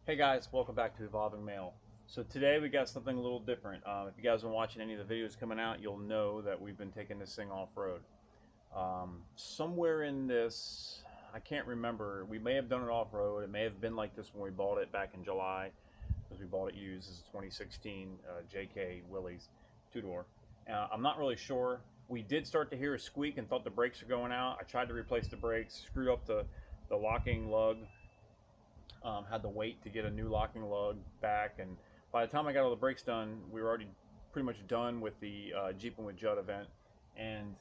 Hey guys, welcome back to Evolving Mail. So today we got something a little different. If you guys have been watching any of the videos coming out, you'll know that we've been taking this thing off-road. Somewhere in this, I can't remember, we may have done it off-road. It may have been like this when we bought it back in July, because we bought it used as a 2016 JK Willys two-door. I'm not really sure. We did start to hear a squeak and thought the brakes were going out. I tried to replace the brakes, screwed up the locking lug, had to wait to get a new locking lug back, and by the time I got all the brakes done, we were already pretty much done with the Jeeping with Judd event, and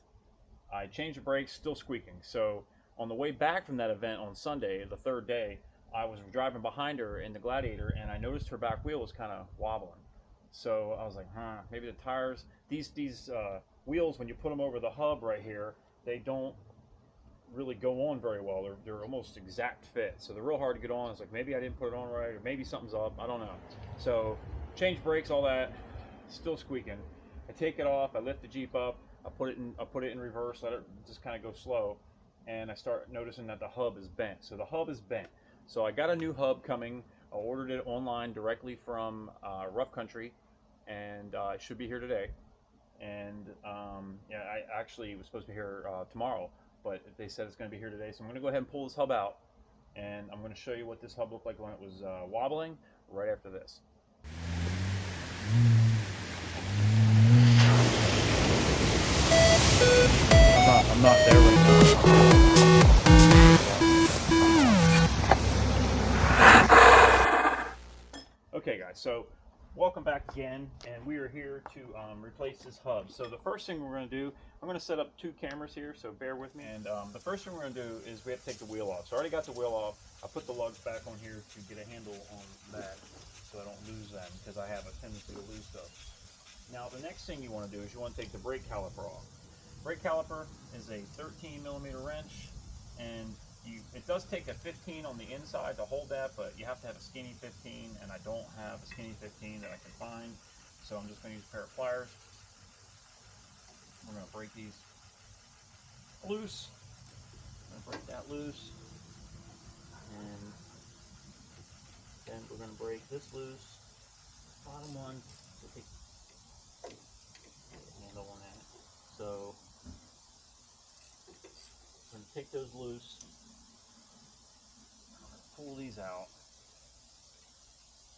I changed the brakes, still squeaking. So on the way back from that event on Sunday, the third day, I was driving behind her in the Gladiator, and I noticed her back wheel was kind of wobbling. So I was like, maybe the tires. These wheels, when you put them over the hub right here, they don't really go on very well. They're almost exact fit, so they're real hard to get on. It's like maybe I didn't put it on right, or maybe something's up. I don't know. So change brakes, all that, still squeaking. I take it off. I lift the Jeep up. I put it in reverse. Let it just kind of go slow, and I start noticing that the hub is bent. So the hub is bent. So I got a new hub coming. I ordered it online directly from Rough Country, and it should be here today. And yeah, I actually was supposed to be here tomorrow, but they said it's going to be here today. So I'm going to go ahead and pull this hub out, and I'm going to show you what this hub looked like when it was wobbling right after this. I'm not there right now. Okay, guys, so welcome back again, and we are here to replace this hub. So the first thing we're going to do, I'm going to set up two cameras here, so bear with me. And the first thing we're going to do is we have to take the wheel off. So I already got the wheel off. I put the lugs back on here to get a handle on that so I don't lose them, because I have a tendency to lose stuff. Now the next thing you want to do is you want to take the brake caliper off. Brake caliper is a 13 millimeter wrench, and it does take a 15 on the inside to hold that, but you have to have a skinny 15, and I don't have a skinny 15 that I can find, so I'm just going to use a pair of pliers. We're going to break these loose. I'm going to break that loose, and then we're going to break this loose. Bottom one, so take the handle on that. So I'm going to take those loose, pull these out.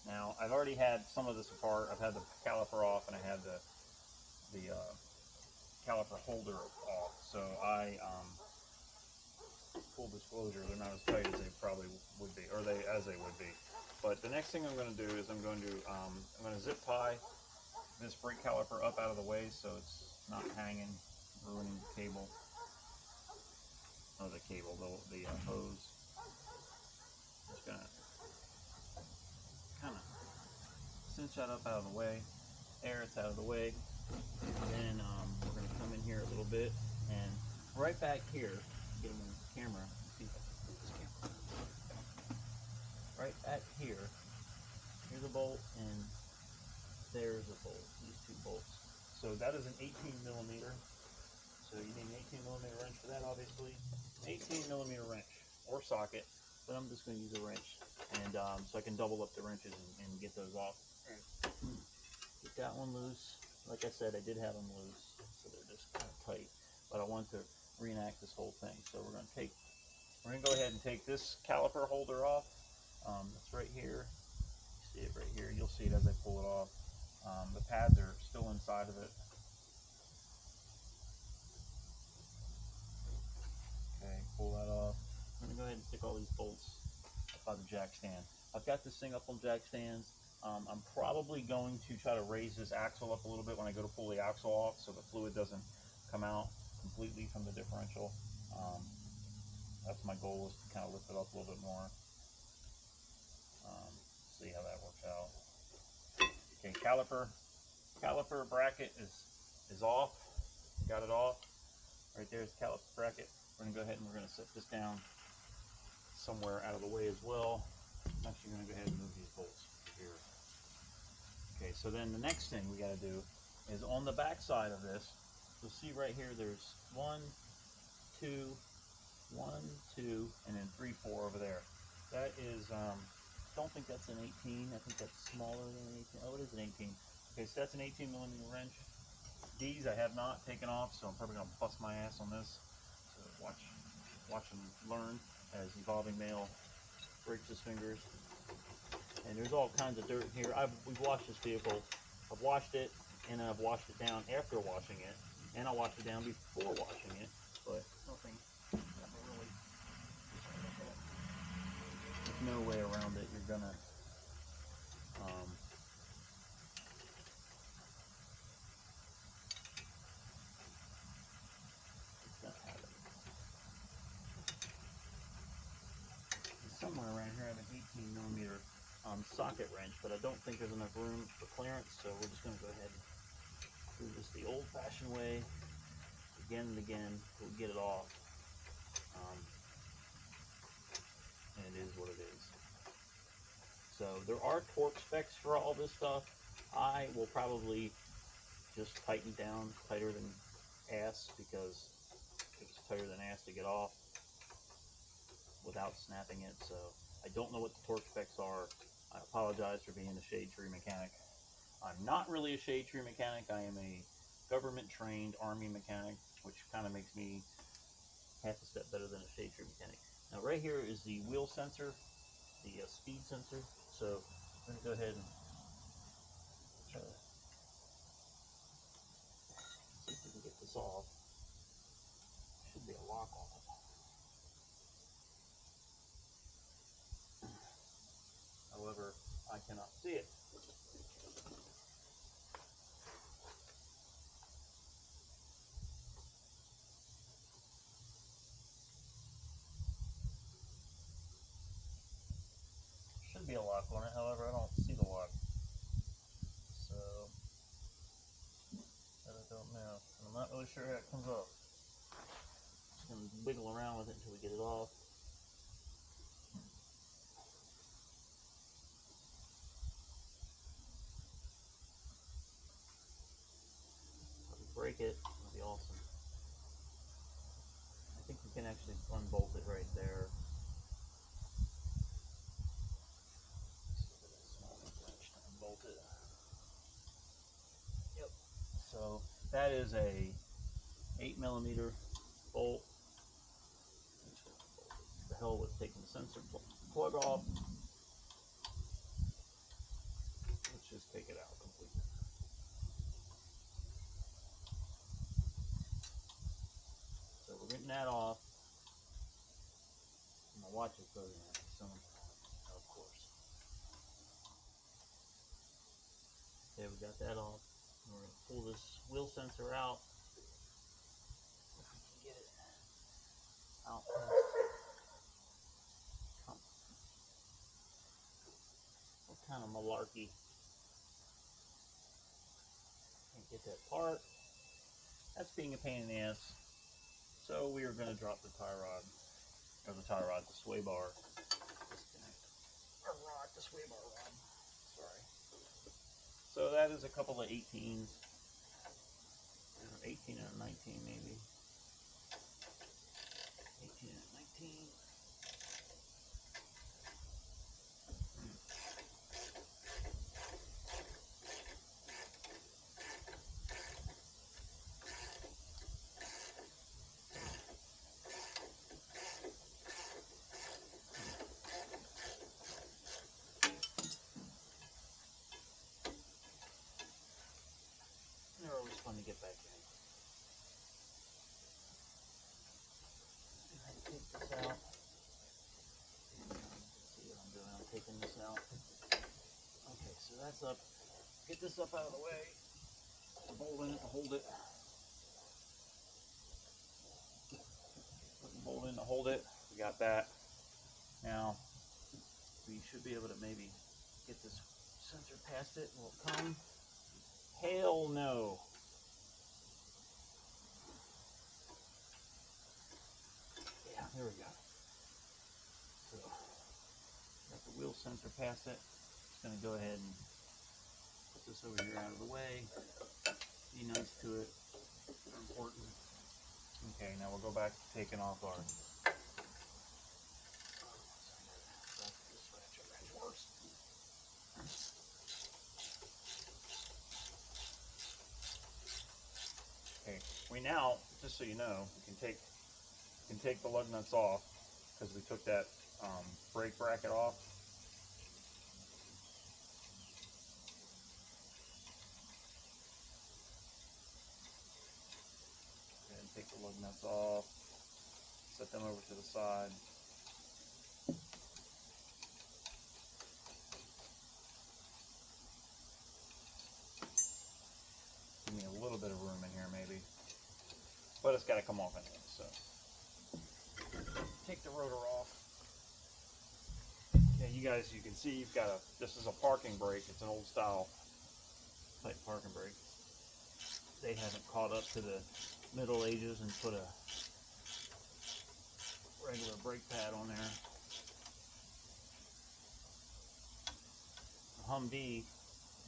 Now, I've already had some of this apart. I've had the caliper off, and I had the caliper holder off. So full disclosure, they're not as tight as they probably would be, or as they would be. But the next thing I'm going to do is I'm going to zip tie this brake caliper up out of the way so it's not hanging, ruining the cable, or the hose. Just gonna kind of cinch that up out of the way. There, it's out of the way. And then we're going to come in here a little bit, and right back here, get them in the camera, see if I can put this camera. Right back here, here's a bolt, and there's a bolt, these two bolts. So that is an 18 millimeter. So you need an 18 millimeter wrench for that, obviously. 18 millimeter wrench, or socket, but I'm just going to use a wrench, and so I can double up the wrenches and get those off. Get that one loose. Like I said, I did have them loose, so they're just kind of tight. But I want to reenact this whole thing. So we're going to go ahead and take this caliper holder off. It's right here. You see it right here. You'll see it as I pull it off. The pads are still inside of it. Okay, pull that off. I'm going to go ahead and stick all these bolts up by the jack stand. I've got this thing up on jack stands. I'm probably going to try to raise this axle up a little bit when I go to pull the axle off so the fluid doesn't come out completely from the differential. That's my goal, is to kind of lift it up a little bit more. See how that works out. Okay, caliper bracket is off. Got it off. Right there's the caliper bracket. We're going to go ahead and we're going to set this down somewhere out of the way as well. I'm actually going to go ahead and move these bolts here. Okay, so then the next thing we got to do is on the back side of this, you'll see right here there's one, two, and then 3, 4 over there. That is don't think that's an 18. I think that's smaller than an 18. Oh, it is an 18. Okay, so that's an 18 millimeter wrench. These I have not taken off, so I'm probably gonna bust my ass on this. So watch and learn as Evolving Male breaks his fingers. And there's all kinds of dirt here. We've washed this vehicle. I've washed it, and I've washed it down after washing it, and I washed it down before washing it. But nothing really. There's no way around it. You're gonna. It's gonna happen. Somewhere around here I have an 18 millimeter socket wrench, but I don't think there's enough room for clearance, so we're just going to go ahead and do this the old-fashioned way, again and again, till we get it off. And it is what it is. So there are torque specs for all this stuff. I will probably just tighten down tighter than ass, because it's tighter than ass to get off without snapping it. So I don't know what the torque specs are. I apologize for being a shade tree mechanic. I'm not really a shade tree mechanic. I am a government trained Army mechanic, which kind of makes me half a step better than a shade tree mechanic. Now right here is the wheel sensor, the speed sensor. So I'm going to go ahead and try to see if we can get this off. Should be a lock on it. However, I cannot see it. Should be a lock on it, however, I don't see the lock. So, I don't know. I'm not really sure how it comes off. Just going to wiggle around with it until we get it off. If we break it, it'll be awesome. I think we can actually unbolt it right there. Unbolt it. Yep. So that is a 8 millimeter bolt. The hell with taking the sensor plug off. Let's just take it out completely. So we're getting that off. My watch is buzzing at me, so of course. Okay, we got that off. We're going to pull this wheel sensor out. If we can get it out past. What kind of malarkey? Can't get that part. That's being a pain in the ass. So we are going to drop the tie rod, the sway bar. Or rod, the sway bar rod. Sorry. So that is a couple of 18s. 18 and a 19 maybe. 18 and a 19. They're always fun to get back in. Take this out. Let's see what I'm doing. I'm taking this out. Okay, so that's up. Get this up out of the way. Put the bolt in it to hold it. Put the bolt in to hold it. We got that. Now, we should be able to maybe get this sensor past it. Will it come? Hell no. Yeah, there we go. So, got the wheel sensor past it. Just going to go ahead and put this over here out of the way. Be nice to it. They're important. Okay, now we'll go back to taking off our. now, just so you know, you can take the lug nuts off because we took that brake bracket off. And take the lug nuts off, set them over to the side. Give me a little bit of room in here maybe, but it's got to come off anyway, so. Take the rotor off. Okay, you guys, you can see you've got this is a parking brake. It's an old style type parking brake. They haven't caught up to the Middle Ages and put a regular brake pad on there. Humvee,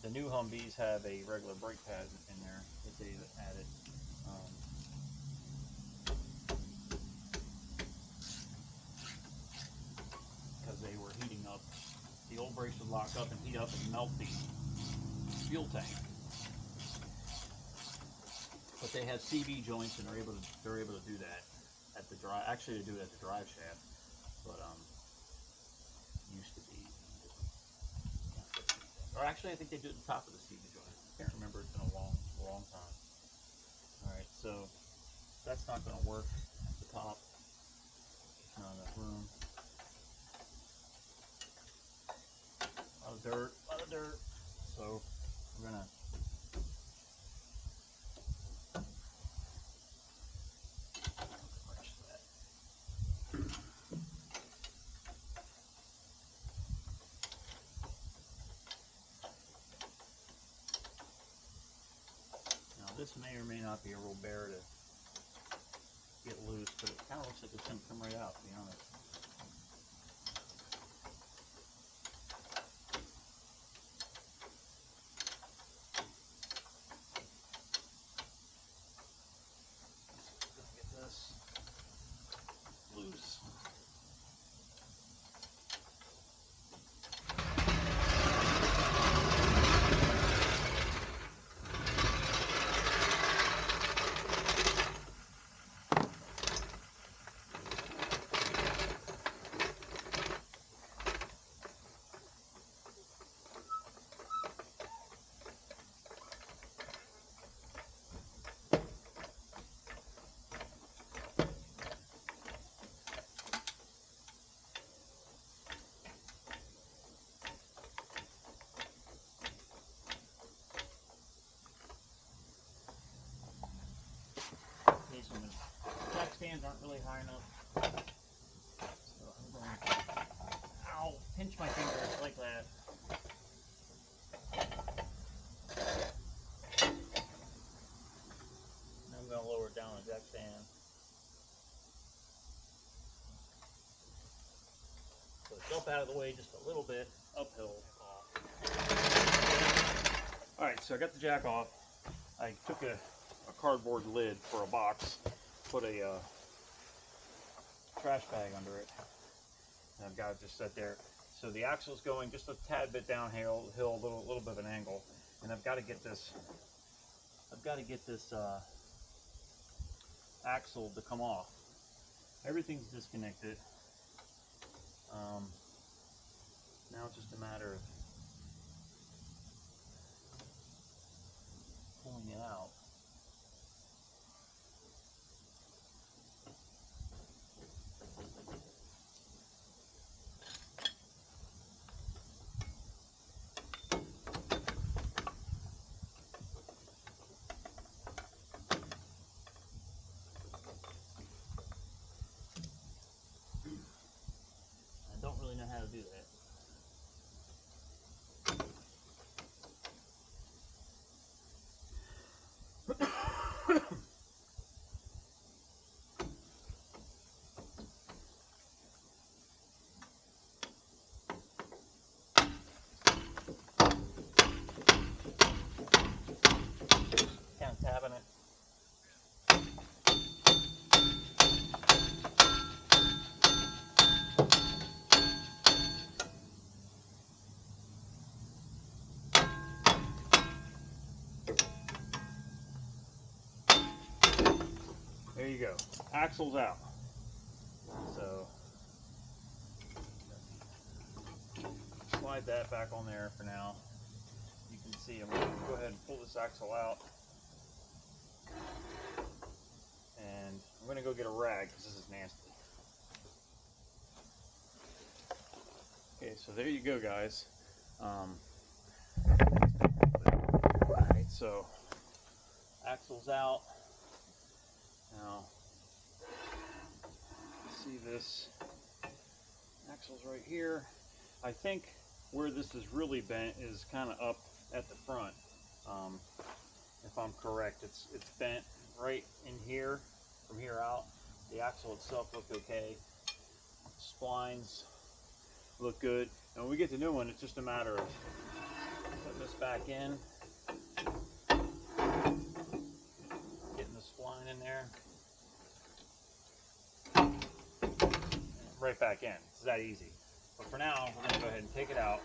the new Humvees have a regular brake pad in there that they added. Because they were heating up, the old brakes would lock up and heat up and melt the fuel tank. But they had CV joints and they're able to do that at the drive. Actually, they do it at the drive shaft, but used to be. Or actually, I think they do it at the top of the CV joint. I can't remember. It's been a long time. All right, so that's not going to work at the top. Not enough room. A lot of dirt. So we're gonna crash that. Now this may or may not be a real bear to get loose, but it kind of looks like it's gonna come right out, to be honest. Get this loose. Okay, so the jack stands aren't really high enough. So I'm going to, ow, pinch my fingers like that. Now I'm going to lower it down the jack stand. So jump out of the way just a little bit, uphill. Alright, so I got the jack off. I took a cardboard lid for a box, put a trash bag under it, and I've got it just set there. So the axle's going just a tad bit downhill, a little bit of an angle, and I've got to get this axle to come off. Everything's disconnected. Now it's just a matter of pulling it out. I don't really know how to do that. go. Axle's out. So slide that back on there for now. You can see I'm going to go ahead and pull this axle out. And I'm going to go get a rag because this is nasty. Okay, so there you go, guys. Alright, so axle's out. Now, see this axle's right here. I think where this is really bent is kind of up at the front. If I'm correct, it's bent right in here, from here out. The axle itself looked okay. Splines look good. And when we get the new one, it's just a matter of putting this back in, getting the spline in there, and right back in. It's that easy. But for now, we're going to go ahead and take it out.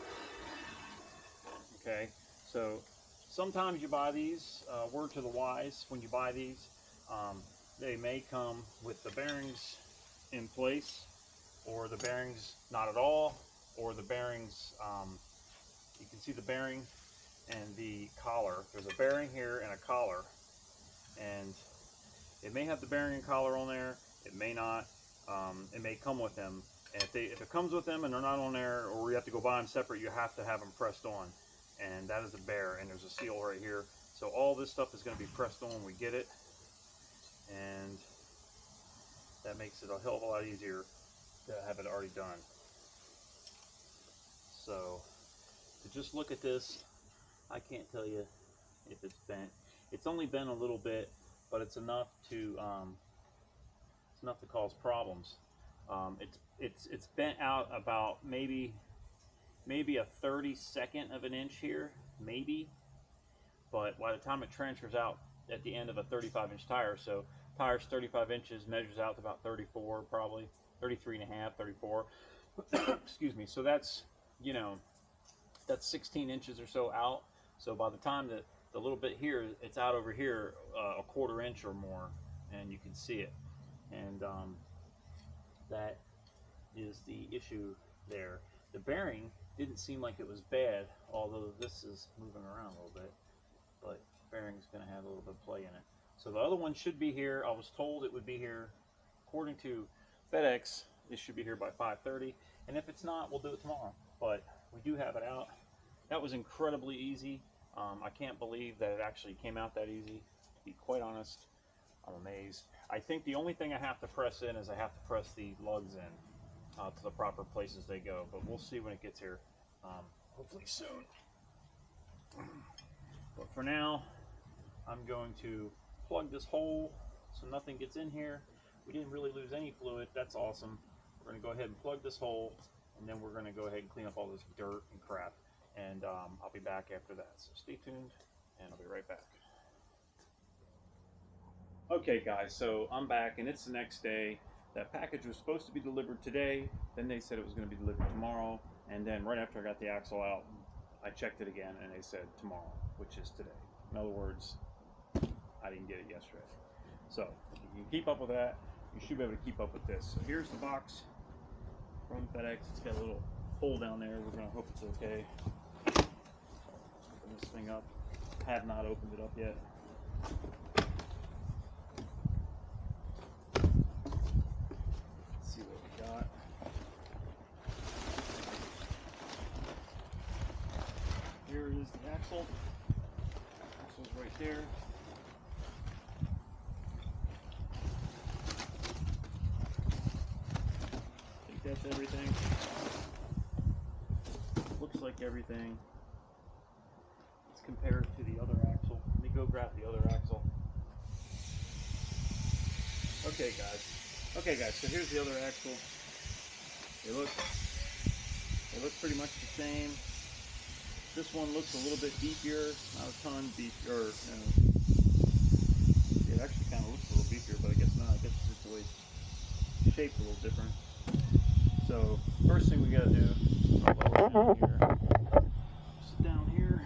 Okay, so sometimes you buy these, word to the wise, when you buy these, they may come with the bearings in place, or the bearings not at all, or the bearings, you can see the bearing and the collar. There's a bearing here and a collar, and it may have the bearing and collar on there, it may not. It may come with them, and if it comes with them and they're not on there, or you have to go buy them separate, you have to have them pressed on, and that is a bear, and there's a seal right here. So all this stuff is going to be pressed on when we get it, and that makes it a hell of a lot easier to have it already done. So to just look at this, I can't tell you if it's bent. It's only bent a little bit, but it's enough to cause problems. It's bent out about maybe a 32nd of an inch here, maybe. But by the time it transfers out at the end of a 35-inch tire, so tire's 35 inches, measures out to about 34, probably 33 and a half, 34. Excuse me. So that's, you know, that's 16 inches or so out. So by the time that the little bit here, it's out over here a 1/4 inch or more, and you can see it. And that is the issue there. The bearing didn't seem like it was bad, although this is moving around a little bit, but the bearing's going to have a little bit of play in it. So the other one should be here. I was told it would be here. According to FedEx, it should be here by 5:30, and if it's not, we'll do it tomorrow. But we do have it out. That was incredibly easy. I can't believe that it actually came out that easy, to be quite honest. I'm amazed. I think the only thing I have to press in is I have to press the lugs in to the proper places they go, but we'll see when it gets here, hopefully soon. But for now, I'm going to plug this hole so nothing gets in here. We didn't really lose any fluid. That's awesome. We're going to go ahead and plug this hole, and then we're going to go ahead and clean up all this dirt and crap, and I'll be back after that. So stay tuned, and I'll be right back. Okay guys, so I'm back, and it's the next day. That package was supposed to be delivered today, then they said it was going to be delivered tomorrow, and then right after I got the axle out, I checked it again, and they said tomorrow, which is today. In other words, I didn't get it yesterday. So if you can keep up with that, you should be able to keep up with this. So here's the box from FedEx. It's got a little hole down there. We're going to hope it's okay. Open this thing up. Have not opened it up yet. Let's see what we got. Here is the axle. Axle's right there. I think that's everything. Looks like everything. Let's compare it to the other axle. Let me go grab the other axle. Okay guys, so here's the other axle. They look pretty much the same. This one looks a little bit beefier, not a ton beefier. It actually kind of looks a little beefier, but I guess not. I guess it's just the way it's shaped a little different. So first thing we gotta do, I'll lower down here, sit down here,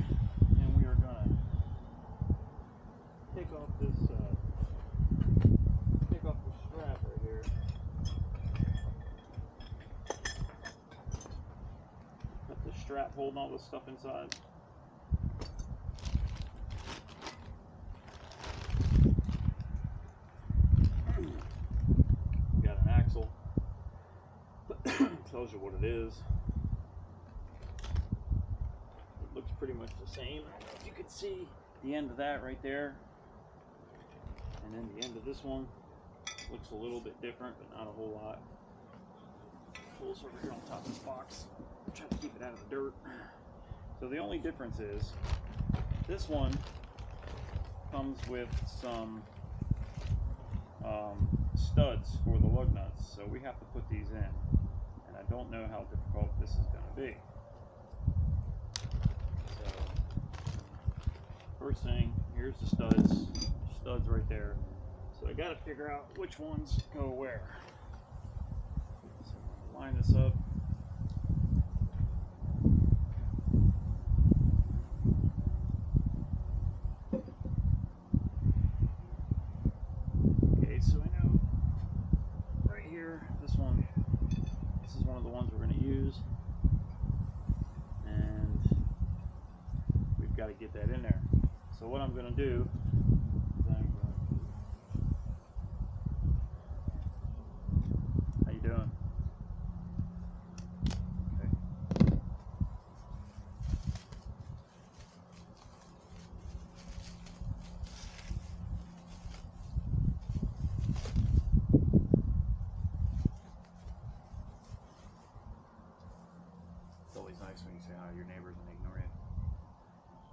and we are gonna take off this strap holding all this stuff inside. Got an axle. Tells you what it is. It looks pretty much the same. I don't know if you can see the end of that right there. And then the end of this one looks a little bit different, but not a whole lot. Pulls over here on top of this box. Try to keep it out of the dirt. So the only difference is this one comes with some studs for the lug nuts, so we have to put these in, and I don't know how difficult this is going to be. So first thing, here's the studs right there. So I got to figure out which ones go where. So I'm going to line this up. So I know right here, this is one of the ones we're going to use, and we've got to get that in there. So what I'm going to do is how you doing? Okay. It's always nice when you say hi to your neighbors and they ignore you.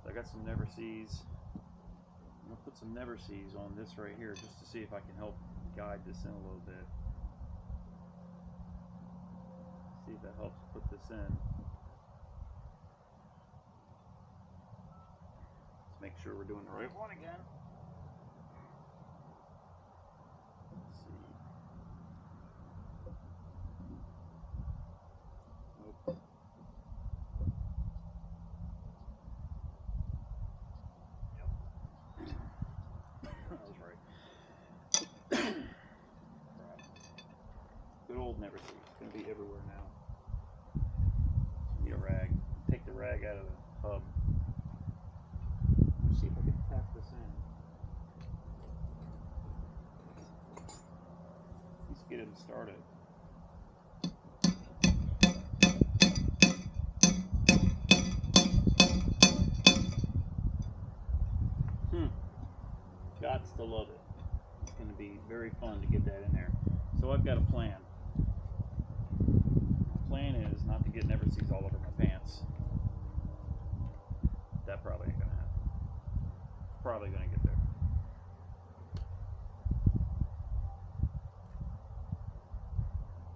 So I got some never sees. I'm going to put some never sees on this right here just to see if I can help guide this in a little bit. See if that helps put this in. Let's make sure we're doing the right one again. Let's see. Nope. Good old never see. It's going to be everywhere now. Need a rag. Take the rag out of the hub. Let's see if I can pack this in. Let's get him started. Gots to love it. It's going to be very fun to get that in there. So I've got a plan. My plan is not to get never sees all over my pants. That probably ain't going to happen. Probably going to get there.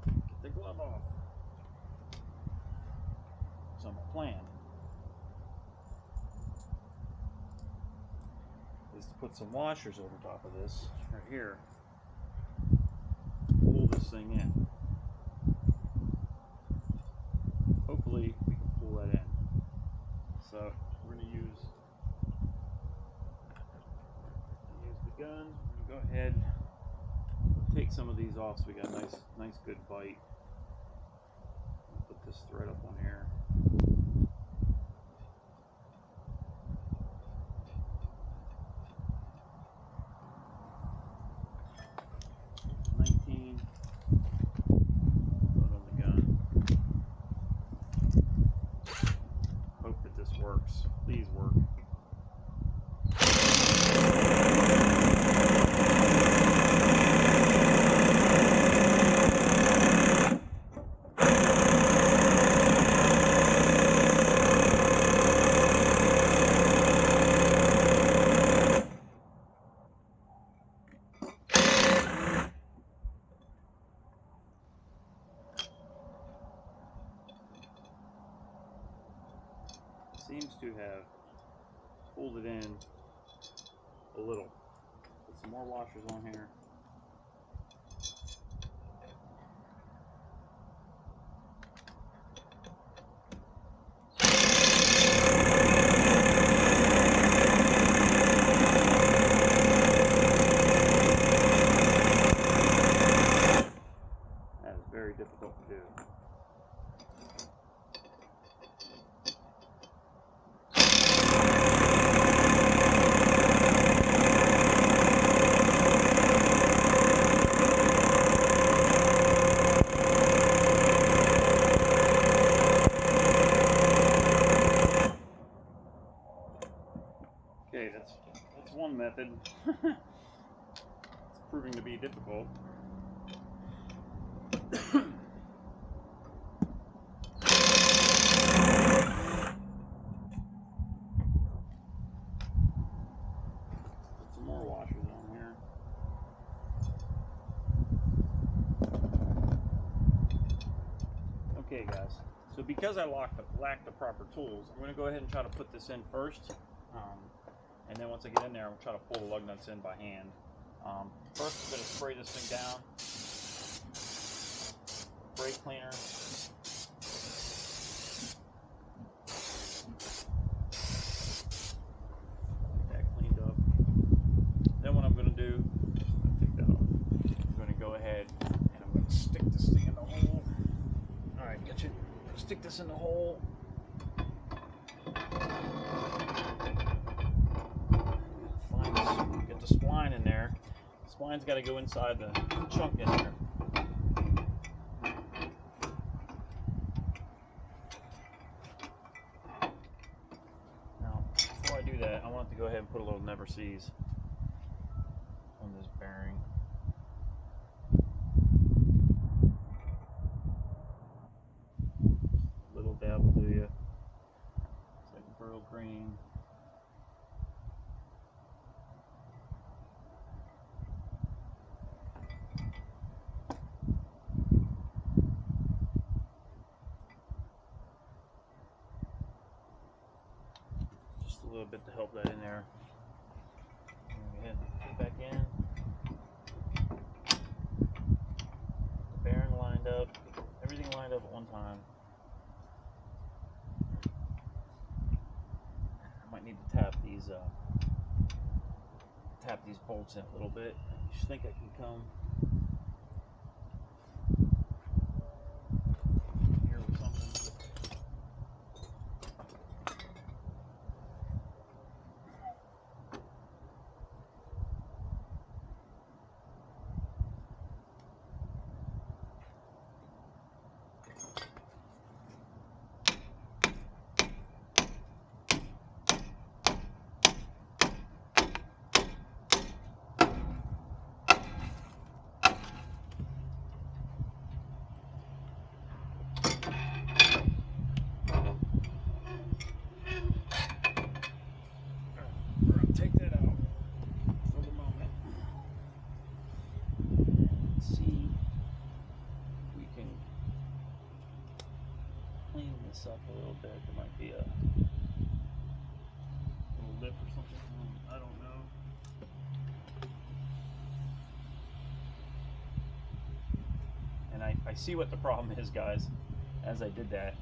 Get the glove off. So my plan is to put some washers over top of this right here. Pull this thing in. Hopefully we can pull that in. So we're going to use the gun. We're going to go ahead and take some of these off so we got a nice good bite. Put this thread up on here. Works. Please work. Seems to have pulled it in a little. Put some more washers on here. That is very difficult to do. Okay, that's one method. It's proving to be difficult. Put some more washers on here. Okay, guys. So because I lack the proper tools, I'm going to go ahead and try to put this in first. And then once I get in there, I'm going to try to pull the lug nuts in by hand. First, I'm going to spray this thing down. Brake cleaner. Get that cleaned up. Then what I'm going to do, take that off. I'm going to go ahead and I'm going to stick this thing in the hole. All right, get you. Stick this in the hole. Get the spline in there. The spline's got to go inside the chunk in there. Now, before I do that, I want to go ahead and put a little never sees on this bearing. Little dab will do you. It's like burl green. Just a little bit to help that in there. Go ahead and put it back in. The bearing lined up. Everything lined up at one time. I might need to tap these bolts in a little bit. I just think I can come here with something. Take that out for the moment. Let's see if we can clean this up a little bit. There might be a little lip or something. I don't know. And I see what the problem is, guys, as I did that.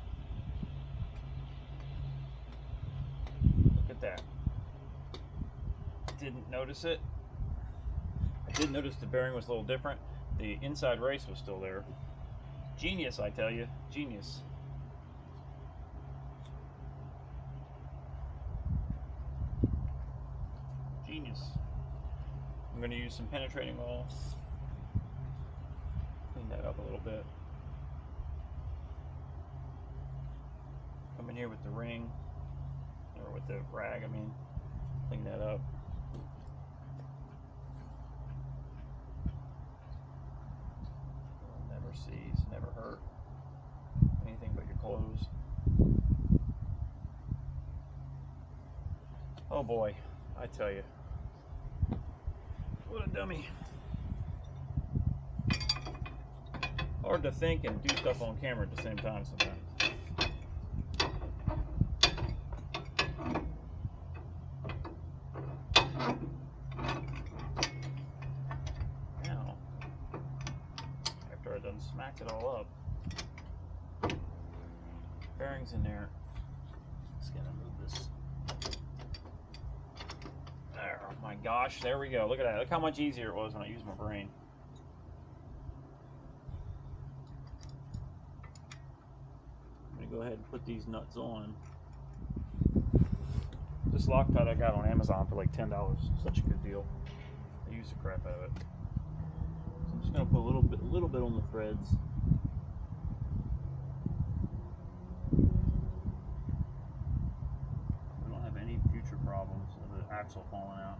Look at that. Didn't notice it. I did notice the bearing was a little different. The inside race was still there. Genius, I tell you. Genius. Genius. I'm going to use some penetrating oil. Clean that up a little bit. Come in here with the ring, or with the rag, I mean. Clean that up. Never sees, never hurt anything but your clothes. Oh boy, I tell you, what a dummy. Hard to think and do stuff on camera at the same time sometimes. Now, after I done smacked it all up, bearings in there. Just gonna move this. There, oh my gosh, there we go. Look at that. Look how much easier it was when I used my brain. I'm gonna go ahead and put these nuts on. This Loctite I got on Amazon for like $10. Such a good deal. I use the crap out of it. So I'm just gonna put a little bit on the threads. We don't have any future problems of it axle falling out.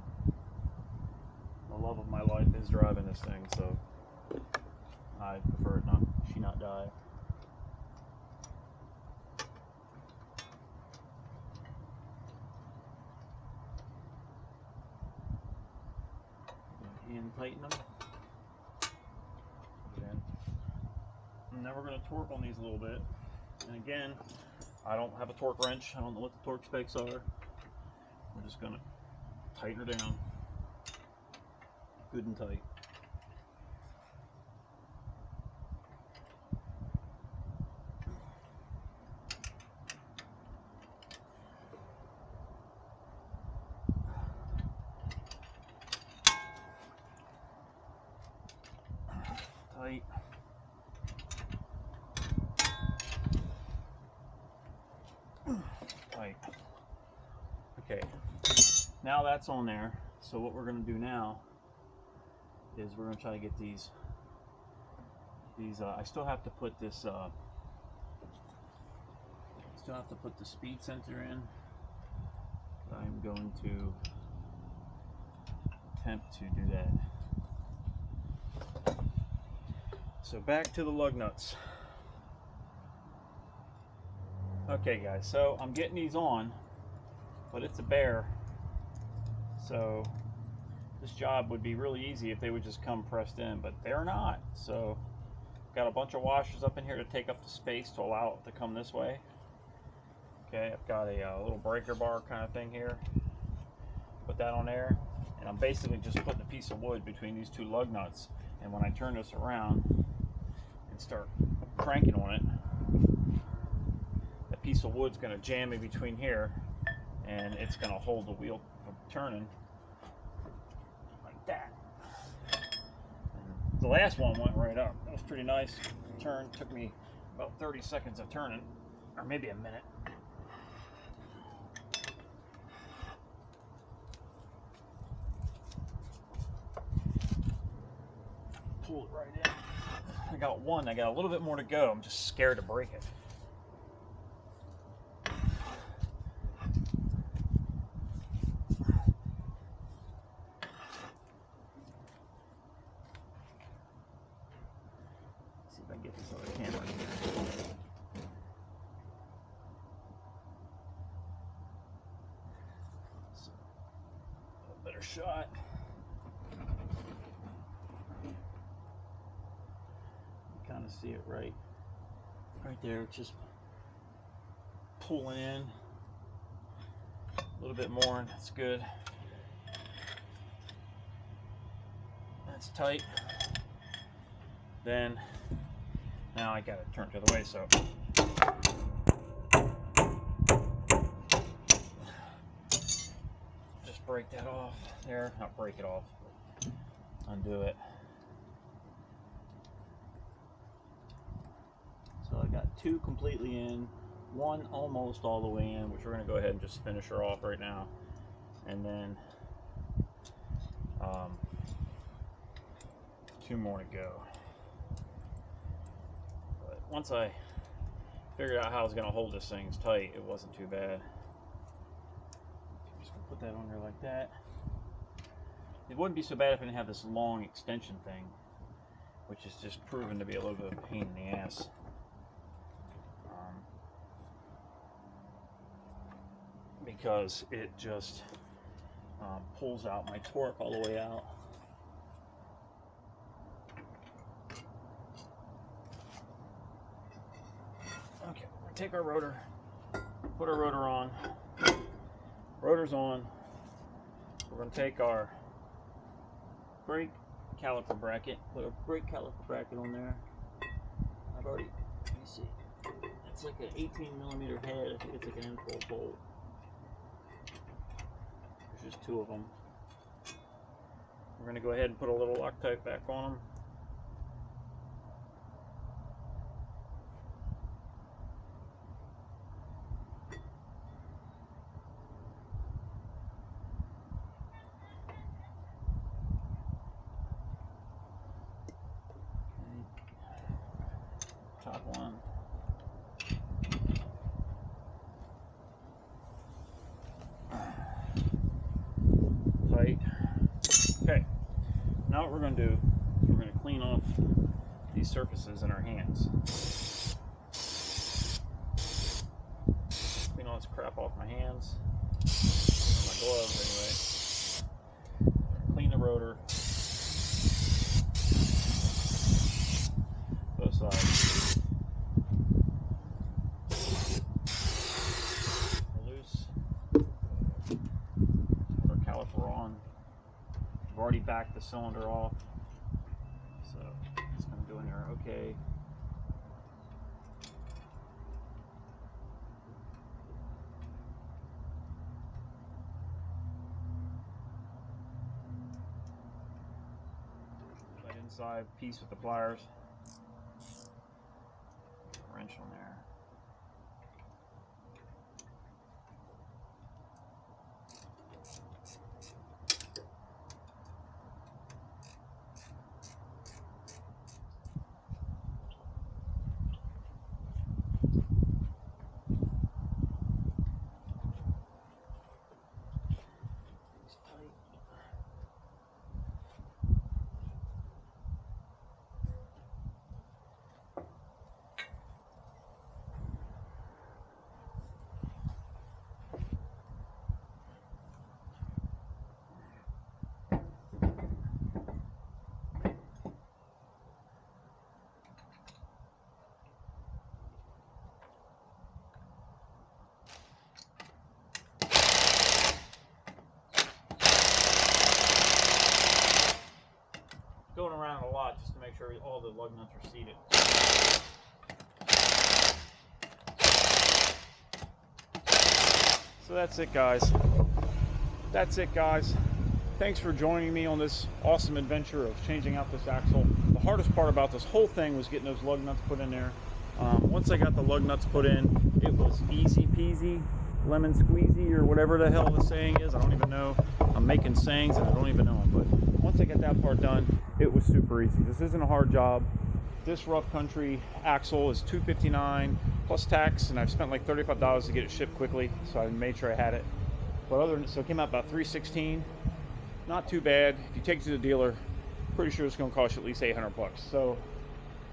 The love of my life is driving this thing, so I prefer it not die. Hand tighten them. And then we're going to torque on these a little bit. And again, I don't have a torque wrench. I don't know what the torque specs are. We're just going to tighten her down. Good and tight. Tight. Tight. Okay, now that's on there. So what we're going to do now is we're going to try to get these I still have to put this still have to put the speed sensor in. I'm going to attempt to do that. So back to the lug nuts. Okay guys, so I'm getting these on, but it's a bear. So this job would be really easy if they would just come pressed in, but they're not. So got a bunch of washers up in here to take up the space to allow it to come this way. Okay, I've got a little breaker bar kind of thing here. Put that on there, and I'm basically just putting a piece of wood between these two lug nuts. And when I turn this around and start cranking on it, that piece of wood's going to jam in between here, and it's going to hold the wheel from turning like that. And the last one went right up. That was pretty nice. Turn took me about 30 seconds of turning, or maybe a minute. Pull it right in. I got one. I got a little bit more to go. I'm just scared to break it. Let's see if I can get this other camera here. So, a better shot. Kind of see it right there. It's just pulling in a little bit more, and that's good. That's tight. Then now I got it turned the other way, so just break that off there. Not break it off, but undo it. So I got two completely in, one almost all the way in, which we're going to go ahead and just finish her off right now. And then two more to go. But once I figured out how I was going to hold this thing tight, it wasn't too bad. I'm just going to put that on there like that. It wouldn't be so bad if I didn't have this long extension thing, which is just proven to be a little bit of a pain in the ass. Because it just pulls out my torque all the way out. Okay, we're gonna take our rotor, put our rotor on. Rotor's on. We're gonna take our brake caliper bracket, put a brake caliper bracket on there. I've already, let me see, it's like an 18mm head. I think it's like an N12 bolt. There's just two of them. We're going to go ahead and put a little Loctite back on them. Okay. Top one. what we're going to do is we're going to clean off these surfaces in our hands. Clean all this crap off my hands, or my gloves anyway. Clean the rotor, both sides. We're loose. Put our caliper on. We've already backed the cylinder off, so it's going to go in there okay. That inside piece with the pliers. Wrench on there. Going around a lot just to make sure all the lug nuts are seated. So that's it, guys. That's it, guys. Thanks for joining me on this awesome adventure of changing out this axle. The hardest part about this whole thing was getting those lug nuts put in there. Once I got the lug nuts put in, it was easy peasy, lemon squeezy, or whatever the hell the saying is. I don't even know. I'm making sayings and I don't even know them. But once I got that part done, it was super easy. This isn't a hard job. This rough country axle is $259 plus tax, and I've spent like $35 to get it shipped quickly, so I made sure I had it. But so it came out about $316. Not too bad. If you take it to the dealer, pretty sure it's going to cost you at least $800 bucks. So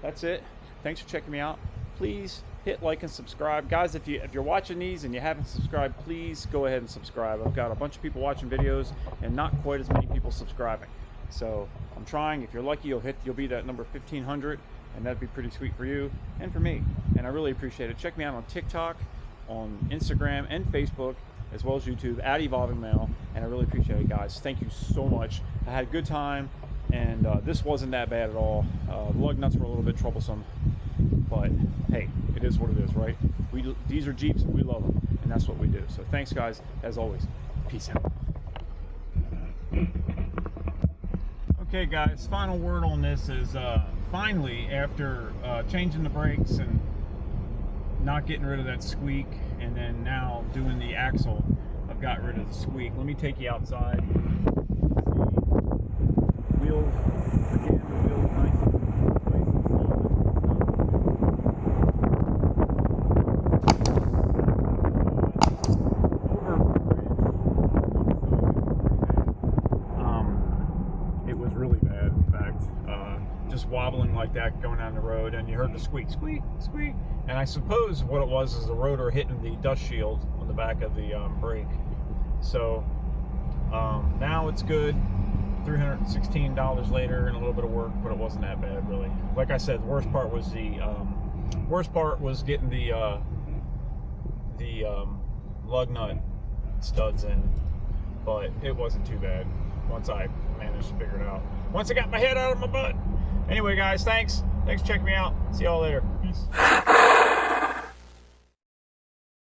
that's it. Thanks for checking me out. Please hit like and subscribe, guys. If you're watching these and you haven't subscribed, please go ahead and subscribe. I've got a bunch of people watching videos and not quite as many people subscribing. So I'm trying. If you're lucky, you'll be that number 1,500, and that'd be pretty sweet for you and for me. And I really appreciate it. Check me out on TikTok, on Instagram, and Facebook, as well as YouTube at Evolving Male. And I really appreciate it, guys. Thank you so much. I had a good time, and this wasn't that bad at all. The lug nuts were a little bit troublesome, but hey, it is what it is, right? These are Jeeps, and we love them, and that's what we do. So thanks, guys. As always, peace out. Okay, guys, final word on this is finally, after changing the brakes and not getting rid of that squeak, and then now doing the axle, I've got rid of the squeak. Let me take you outside. See, wheels, again, the wheels nice and just wobbling like that going down the road, and you heard the squeak, squeak, squeak. And I suppose what it was is the rotor hitting the dust shield on the back of the brake. So now it's good. $316 later and a little bit of work, but it wasn't that bad, really. Like I said, the worst part was getting the lug nut studs in, but it wasn't too bad once I managed to figure it out. Once I got my head out of my butt. Anyway, guys, thanks. Thanks for checking me out. See y'all later. Peace.